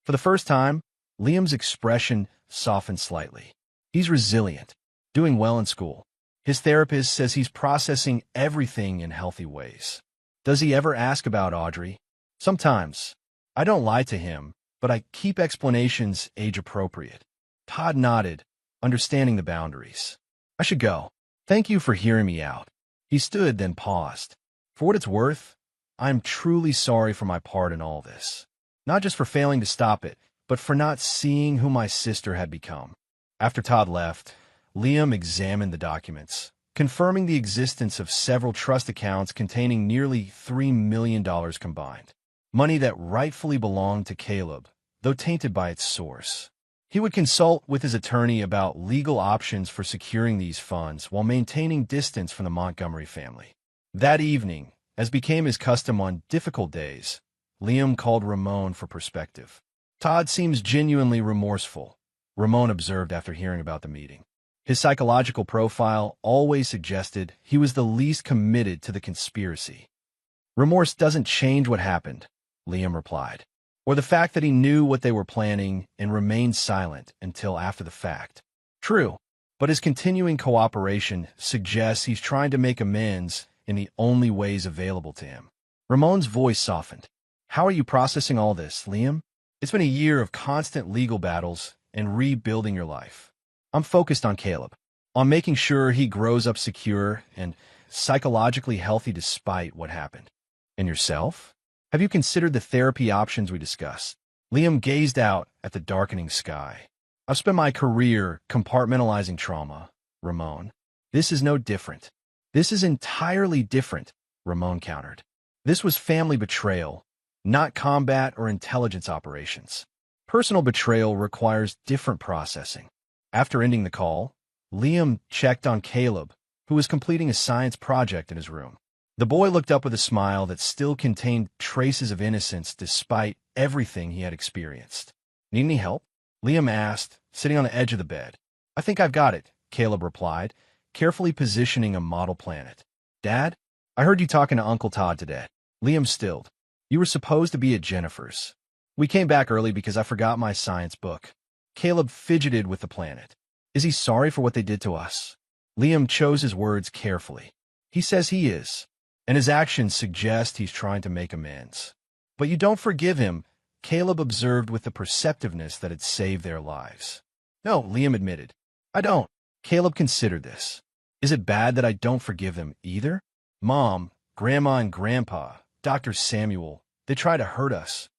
For the first time, Liam's expression softened slightly. "He's resilient, doing well in school. His therapist says he's processing everything in healthy ways." "Does he ever ask about Audrey?" "Sometimes. I don't lie to him, but I keep explanations age-appropriate." Todd nodded, understanding the boundaries. "I should go. Thank you for hearing me out." He stood, then paused. "For what it's worth, I'm truly sorry for my part in all this. Not just for failing to stop it, but for not seeing who my sister had become." After Todd left, Liam examined the documents, confirming the existence of several trust accounts containing nearly $3 million combined. Money that rightfully belonged to Caleb, though tainted by its source. He would consult with his attorney about legal options for securing these funds while maintaining distance from the Montgomery family. That evening, as became his custom on difficult days, Liam called Ramon for perspective. "Todd seems genuinely remorseful," Ramon observed after hearing about the meeting. His psychological profile always suggested he was the least committed to the conspiracy. "Remorse doesn't change what happened," Liam replied, "or the fact that he knew what they were planning and remained silent until after the fact." "True, but his continuing cooperation suggests he's trying to make amends in the only ways available to him." Ramon's voice softened. "How are you processing all this, Liam? It's been a year of constant legal battles and rebuilding your life." "I'm focused on Caleb. on making sure he grows up secure and psychologically healthy despite what happened. And yourself? Have you considered the therapy options we discussed? Liam gazed out at the darkening sky. I've spent my career compartmentalizing trauma, Ramon. This is no different. This is entirely different, Ramon countered. This was family betrayal, not combat or intelligence operations. Personal betrayal requires different processing. After ending the call, Liam checked on Caleb, who was completing a science project in his room. The boy looked up with a smile that still contained traces of innocence despite everything he had experienced. Need any help? Liam asked, sitting on the edge of the bed. I think I've got it, Caleb replied, carefully positioning a model planet. Dad, I heard you talking to Uncle Todd today. Liam stilled. You were supposed to be at Jennifer's. We came back early because I forgot my science book. Caleb fidgeted with the planet. Is he sorry for what they did to us? Liam chose his words carefully. He says he is, and his actions suggest he's trying to make amends. But you don't forgive him, Caleb observed with the perceptiveness that had saved their lives. No, Liam admitted. I don't. Caleb considered this. Is it bad that I don't forgive them either? Mom, Grandma and Grandpa, Dr. Samuel, they try to hurt us.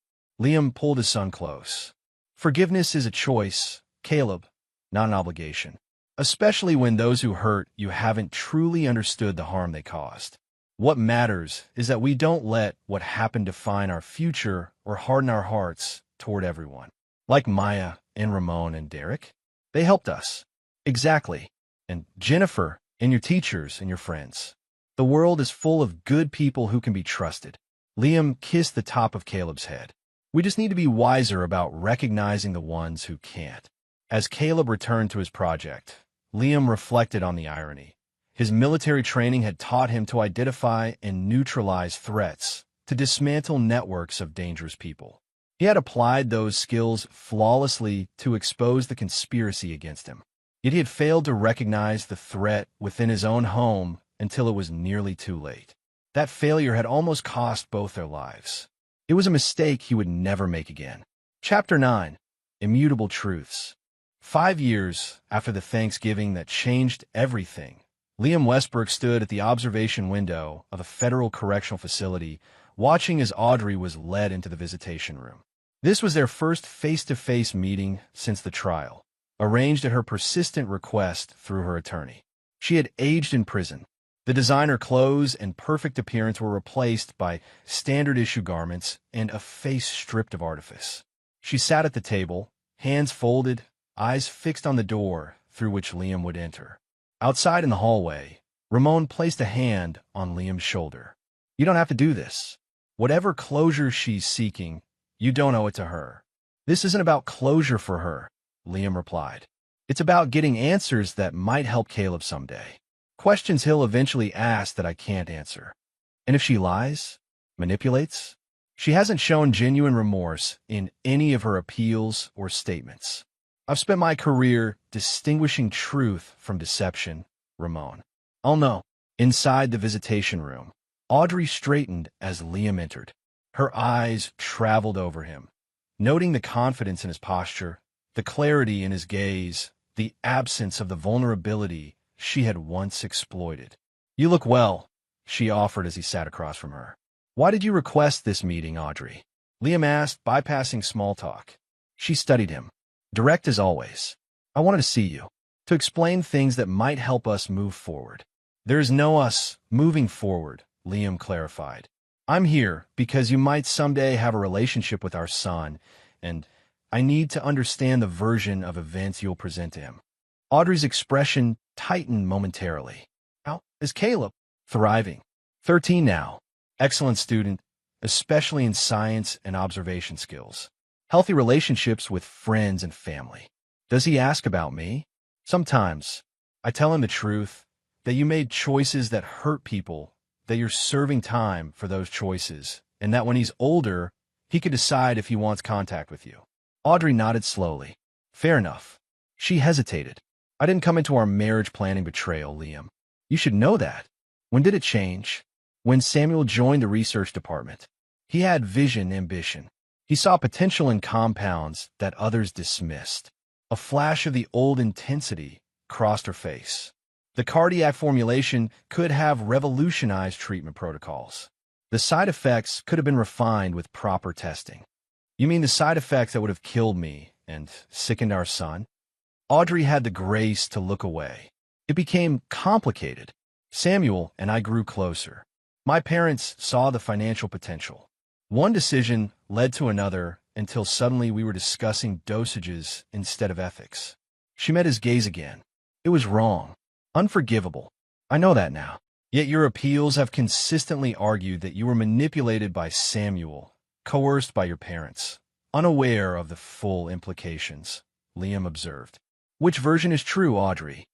Liam pulled his son close. Forgiveness is a choice, Caleb, not an obligation. Especially when those who hurt you haven't truly understood the harm they caused. What matters is that we don't let what happened define our future or harden our hearts toward everyone. Like Maya and Ramon and Derek, they helped us. Exactly. And Jennifer and your teachers and your friends. The world is full of good people who can be trusted. Liam kissed the top of Caleb's head. We just need to be wiser about recognizing the ones who can't. As Caleb returned to his project, Liam reflected on the irony. His military training had taught him to identify and neutralize threats, to dismantle networks of dangerous people. He had applied those skills flawlessly to expose the conspiracy against him. Yet he had failed to recognize the threat within his own home until it was nearly too late. That failure had almost cost both their lives. It was a mistake he would never make again. Chapter 9. Immutable Truths. 5 years after the Thanksgiving that changed everything, Liam Westbrook stood at the observation window of a federal correctional facility, watching as Audrey was led into the visitation room. This was their first face-to-face meeting since the trial, arranged at her persistent request through her attorney. She had aged in prison. The designer clothes and perfect appearance were replaced by standard-issue garments and a face stripped of artifice. She sat at the table, hands folded, eyes fixed on the door through which Liam would enter. Outside in the hallway, Ramon placed a hand on Liam's shoulder. You don't have to do this. Whatever closure she's seeking, you don't owe it to her. This isn't about closure for her, Liam replied. It's about getting answers that might help Caleb someday. Questions he'll eventually ask that I can't answer. And if she lies, manipulates, she hasn't shown genuine remorse in any of her appeals or statements. I've spent my career distinguishing truth from deception, Ramon. Oh no. Inside the visitation room, Audrey straightened as Liam entered. Her eyes traveled over him, noting the confidence in his posture, the clarity in his gaze, the absence of the vulnerability she had once exploited. You look well, she offered as he sat across from her. Why did you request this meeting, Audrey? Liam asked, bypassing small talk. She studied him. Direct as always. I wanted to see you, to explain things that might help us move forward. There is no us moving forward, Liam clarified. I'm here because you might someday have a relationship with our son, and I need to understand the version of events you'll present to him. Audrey's expression tightened momentarily. How is Caleb? Thriving. 13 now. Excellent student, especially in science and observation skills. Healthy relationships with friends and family. Does he ask about me? Sometimes. I tell him the truth, that you made choices that hurt people, that you're serving time for those choices, and that when he's older, he could decide if he wants contact with you. Audrey nodded slowly. Fair enough. She hesitated. I didn't come into our marriage planning betrayal, Liam. You should know that. When did it change? When Samuel joined the research department. He had vision, ambition. He saw potential in compounds that others dismissed. A flash of the old intensity, crossed her face. The cardiac formulation could have revolutionized treatment protocols. The side effects could have been refined with proper testing. You mean the side effects that would have killed me and sickened our son? Audrey had the grace to look away. It became complicated. Samuel and I grew closer. My parents saw the financial potential. One decision led to another until suddenly we were discussing dosages instead of ethics. She met his gaze again. It was wrong. Unforgivable. I know that now. Yet your appeals have consistently argued that you were manipulated by Samuel, coerced by your parents, unaware of the full implications, Liam observed. Which version is true, Audrey?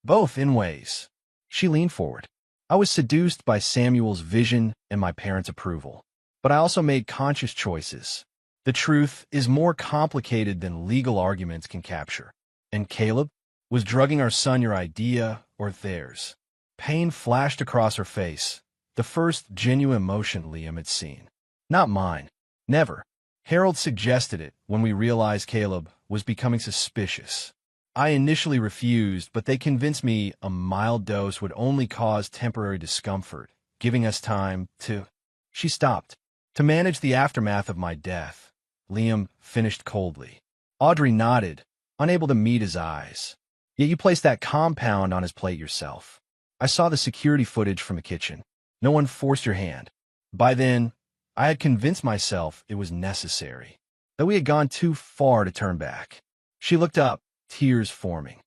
Both in ways. She leaned forward. I was seduced by Samuel's vision and my parents' approval. But I also made conscious choices. The truth is more complicated than legal arguments can capture. And Caleb? Was drugging our son your idea or theirs? Pain flashed across her face, the first genuine emotion Liam had seen. Not mine. Never. Harold suggested it when we realized Caleb was becoming suspicious. I initially refused, but they convinced me a mild dose would only cause temporary discomfort, giving us time to... She stopped. To manage the aftermath of my death, Liam finished coldly. Audrey nodded, unable to meet his eyes. Yet you placed that compound on his plate yourself. I saw the security footage from the kitchen. No one forced your hand. By then, I had convinced myself it was necessary, that we had gone too far to turn back. She looked up, tears forming.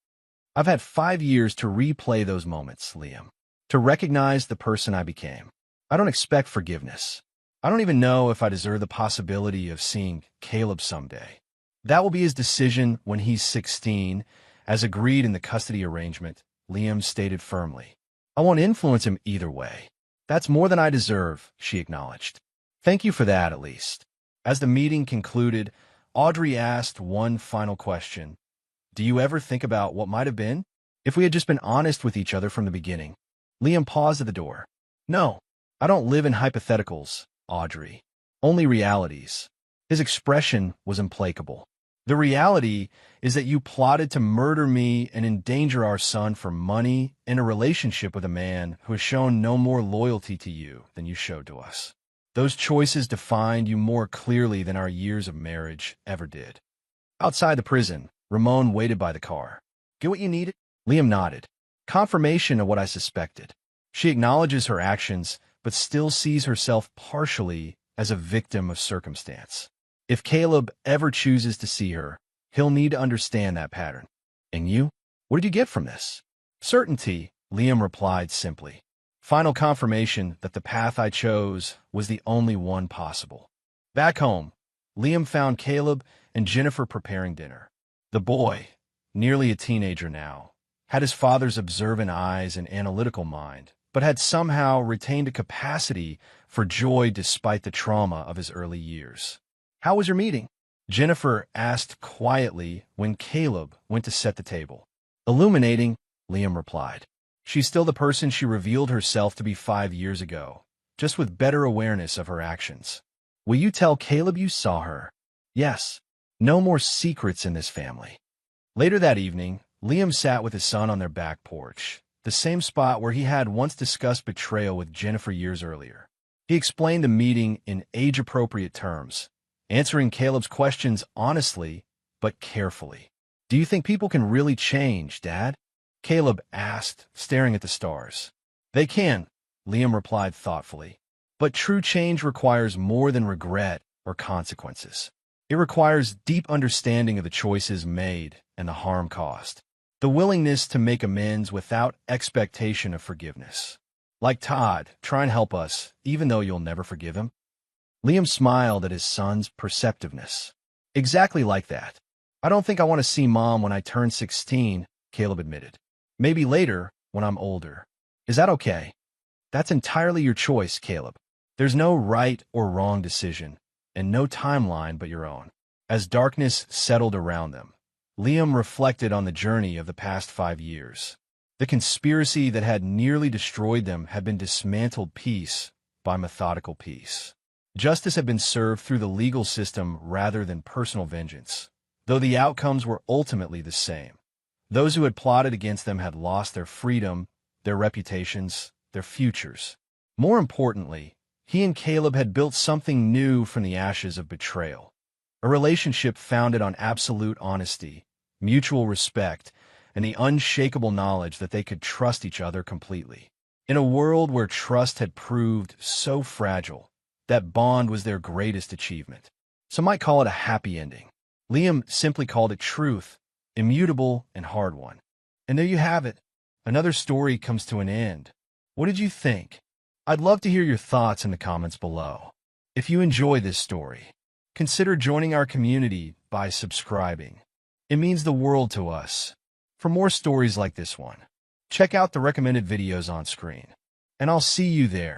I've had 5 years to replay those moments, Liam, to recognize the person I became. I don't expect forgiveness. I don't even know if I deserve the possibility of seeing Caleb someday. That will be his decision when he's 16, as agreed in the custody arrangement, Liam stated firmly. I won't influence him either way. That's more than I deserve, she acknowledged. Thank you for that, at least. As the meeting concluded, Audrey asked one final question. Do you ever think about what might have been? If we had just been honest with each other from the beginning. Liam paused at the door. No, I don't live in hypotheticals, Audrey. Only realities. His expression was implacable. The reality is that you plotted to murder me and endanger our son for money in a relationship with a man who has shown no more loyalty to you than you showed to us. Those choices defined you more clearly than our years of marriage ever did. Outside the prison, Ramon waited by the car. Get what you needed? Liam nodded. Confirmation of what I suspected. She acknowledges her actions, but still sees herself partially as a victim of circumstance. If Caleb ever chooses to see her, he'll need to understand that pattern. And you? What did you get from this? Certainty, Liam replied simply. Final confirmation that the path I chose was the only one possible. Back home, Liam found Caleb and Jennifer preparing dinner. The boy, nearly a teenager now, had his father's observant eyes and analytical mind, but had somehow retained a capacity for joy despite the trauma of his early years. How was your meeting? Jennifer asked quietly when Caleb went to set the table. Illuminating, Liam replied. She's still the person she revealed herself to be 5 years ago, just with better awareness of her actions. Will you tell Caleb you saw her? Yes. No more secrets in this family. Later that evening, Liam sat with his son on their back porch, the same spot where he had once discussed betrayal with Jennifer years earlier. He explained the meeting in age-appropriate terms, answering Caleb's questions honestly but carefully. Do you think people can really change, Dad? Caleb asked, staring at the stars. They can, Liam replied thoughtfully. But true change requires more than regret or consequences. It requires deep understanding of the choices made and the harm caused. The willingness to make amends without expectation of forgiveness. Like Todd, try and help us, even though you'll never forgive him. Liam smiled at his son's perceptiveness. Exactly like that. I don't think I want to see Mom when I turn 16, Caleb admitted. Maybe later, when I'm older. Is that okay? That's entirely your choice, Caleb. There's no right or wrong decision, and no timeline but your own. As darkness settled around them, Liam reflected on the journey of the past 5 years. The conspiracy that had nearly destroyed them had been dismantled piece by methodical piece. Justice had been served through the legal system rather than personal vengeance, though the outcomes were ultimately the same. Those who had plotted against them had lost their freedom, their reputations, their futures. More importantly, he and Caleb had built something new from the ashes of betrayal. A relationship founded on absolute honesty, mutual respect, and the unshakable knowledge that they could trust each other completely. In a world where trust had proved so fragile, that bond was their greatest achievement. Some might call it a happy ending. Liam simply called it truth, immutable and hard won. And there you have it. Another story comes to an end. What did you think? I'd love to hear your thoughts in the comments below. If you enjoy this story, consider joining our community by subscribing. It means the world to us. For more stories like this one, check out the recommended videos on screen. And I'll see you there.